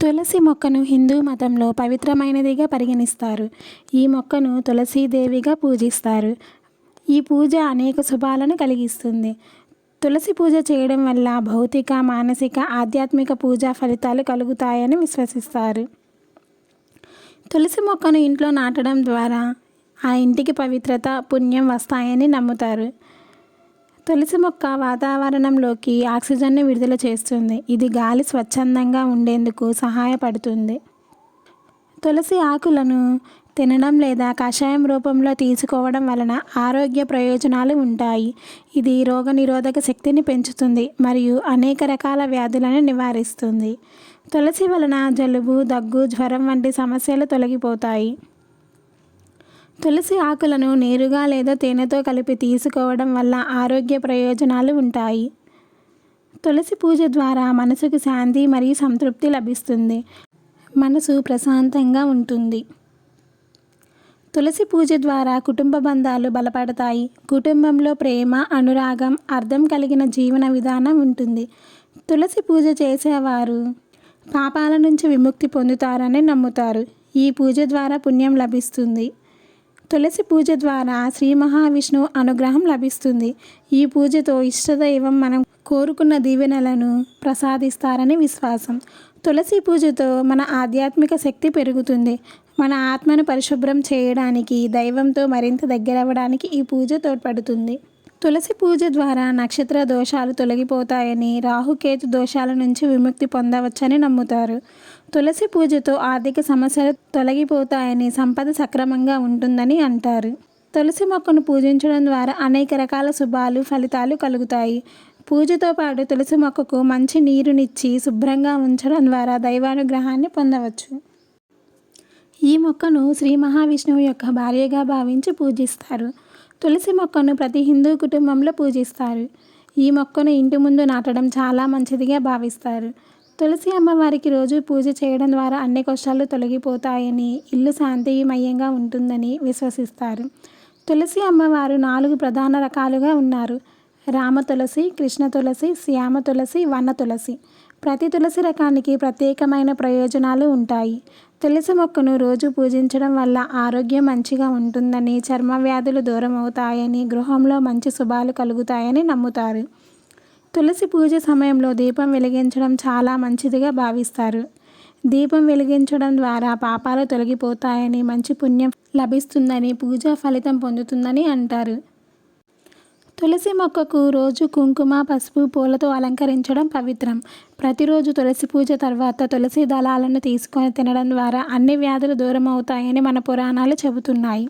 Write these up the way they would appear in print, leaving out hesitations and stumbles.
తులసి మొక్కను హిందూ మతంలో పవిత్రమైనదిగా పరిగణిస్తారు. ఈ మొక్కను తులసీదేవిగా పూజిస్తారు. ఈ పూజ అనేక శుభాలను కలిగిస్తుంది. తులసి పూజ చేయడం వల్ల భౌతిక, మానసిక, ఆధ్యాత్మిక పూజా ఫలితాలు కలుగుతాయని విశ్వసిస్తారు. తులసి మొక్కను ఇంట్లో నాటడం ద్వారా ఆ ఇంటికి పవిత్రత, పుణ్యం వస్తాయని నమ్ముతారు. తులసి మొక్క వాతావరణంలోకి ఆక్సిజన్ను విడుదల చేస్తుంది. ఇది గాలి స్వచ్ఛందంగా ఉండేందుకు సహాయపడుతుంది. తులసి ఆకులను తినడం లేదా కషాయం రూపంలో తీసుకోవడం వలన ఆరోగ్య ప్రయోజనాలు ఉంటాయి. ఇది రోగనిరోధక శక్తిని పెంచుతుంది మరియు అనేక రకాల వ్యాధులను నివారిస్తుంది. తులసి వలన జలుబు, దగ్గు, జ్వరం వంటి సమస్యలు తొలగిపోతాయి. తులసి ఆకులను నేరుగా లేదా తేనెతో కలిపి తీసుకోవడం వల్ల ఆరోగ్య ప్రయోజనాలు ఉంటాయి. తులసి పూజ ద్వారా మనసుకు శాంతి మరియు సంతృప్తి లభిస్తుంది. మనసు ప్రశాంతంగా ఉంటుంది. తులసి పూజ ద్వారా కుటుంబ బంధాలు బలపడతాయి. కుటుంబంలో ప్రేమ, అనురాగం, అర్థం కలిగిన జీవన విధానం ఉంటుంది. తులసి పూజ చేసేవారు పాపాల నుంచి విముక్తి పొందుతారని నమ్ముతారు. ఈ పూజ ద్వారా పుణ్యం లభిస్తుంది. తులసి పూజ ద్వారా శ్రీ మహావిష్ణువు అనుగ్రహం లభిస్తుంది. ఈ పూజతో ఇష్టదైవం మనం కోరుకున్న దీవెనలను ప్రసాదిస్తారని విశ్వాసం. తులసి పూజతో మన ఆధ్యాత్మిక శక్తి పెరుగుతుంది. మన ఆత్మను పరిశుభ్రం చేయడానికి, దైవంతో మరింత దగ్గరవ్వడానికి ఈ పూజ తోడ్పడుతుంది. తులసి పూజ ద్వారా నక్షత్ర దోషాలు తొలగిపోతాయని, రాహుకేతు దోషాల నుంచి విముక్తి పొందవచ్చని నమ్ముతారు. తులసి పూజతో ఆర్థిక సమస్యలు తొలగిపోతాయని, సంపద సక్రమంగా ఉంటుందని అంటారు. తులసి మొక్కను పూజించడం ద్వారా అనేక రకాల శుభాలు, ఫలితాలు కలుగుతాయి. పూజతో పాటు తులసి మొక్కకు మంచి నీరునిచ్చి శుభ్రంగా ఉంచడం ద్వారా దైవానుగ్రహాన్ని పొందవచ్చు. ఈ మొక్కను శ్రీ మహావిష్ణువు యొక్క భార్యగా భావించి పూజిస్తారు. తులసి మొక్కను ప్రతి హిందూ కుటుంబంలో పూజిస్తారు. ఈ మొక్కను ఇంటి ముందు నాటడం చాలా మంచిదిగా భావిస్తారు. తులసి అమ్మవారికి రోజు పూజ చేయడం ద్వారా అన్ని కష్టాలు తొలగిపోతాయని, ఇల్లు శాంతిమయంగా ఉంటుందని విశ్వసిస్తారు. తులసి అమ్మవారు 4 ప్రధాన రకాలుగా ఉన్నారు: రామ తులసి, కృష్ణ తులసి, శ్యామ తులసి, వన తులసి. ప్రతి తులసి రకానికి ప్రత్యేకమైన ప్రయోజనాలు ఉంటాయి. తులసి మొక్కను రోజు పూజించడం వల్ల ఆరోగ్యం మంచిగా ఉంటుందని, చర్మ వ్యాధులు దూరం అవుతాయని, గృహంలో మంచి శుభాలు కలుగుతాయని నమ్ముతారు. తులసి పూజ సమయంలో దీపం వెలిగించడం చాలా మంచిదిగా భావిస్తారు. దీపం వెలిగించడం ద్వారా పాపాలు తొలగిపోతాయని, మంచి పుణ్యం లభిస్తుందని, పూజా ఫలితం పొందుతుందని అంటారు. తులసి మొక్కకు రోజు కుంకుమ, పసుపు, పూలతో అలంకరించడం పవిత్రం. ప్రతిరోజు తులసి పూజ తర్వాత తులసి దళాలను తీసుకొని తినడం ద్వారా అన్ని వ్యాధులు దూరం అవుతాయని మన పురాణాలు చెబుతున్నాయి.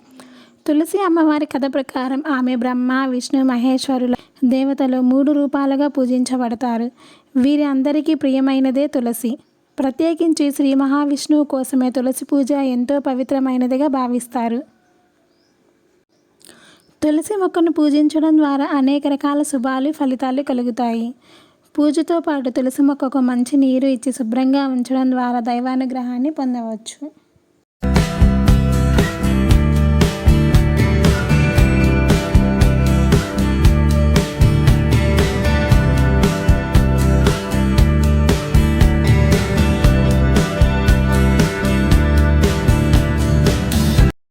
తులసి అమ్మవారి కథ ప్రకారం ఆమె బ్రహ్మ, విష్ణు, మహేశ్వరుల దేవతలు 3 రూపాలుగా పూజించబడతారు. వీరి అందరికీ ప్రియమైనదే తులసి. ప్రత్యేకించి శ్రీ మహావిష్ణువు కోసమే తులసి పూజ ఎంతో పవిత్రమైనదిగా భావిస్తారు. తులసి మొక్కను పూజించడం ద్వారా అనేక రకాల శుభాలు, ఫలితాలు కలుగుతాయి. పూజతో పాటు తులసి మొక్కకు మంచి నీరు ఇచ్చి శుభ్రంగా ఉంచడం ద్వారా దైవానుగ్రహాన్ని పొందవచ్చు.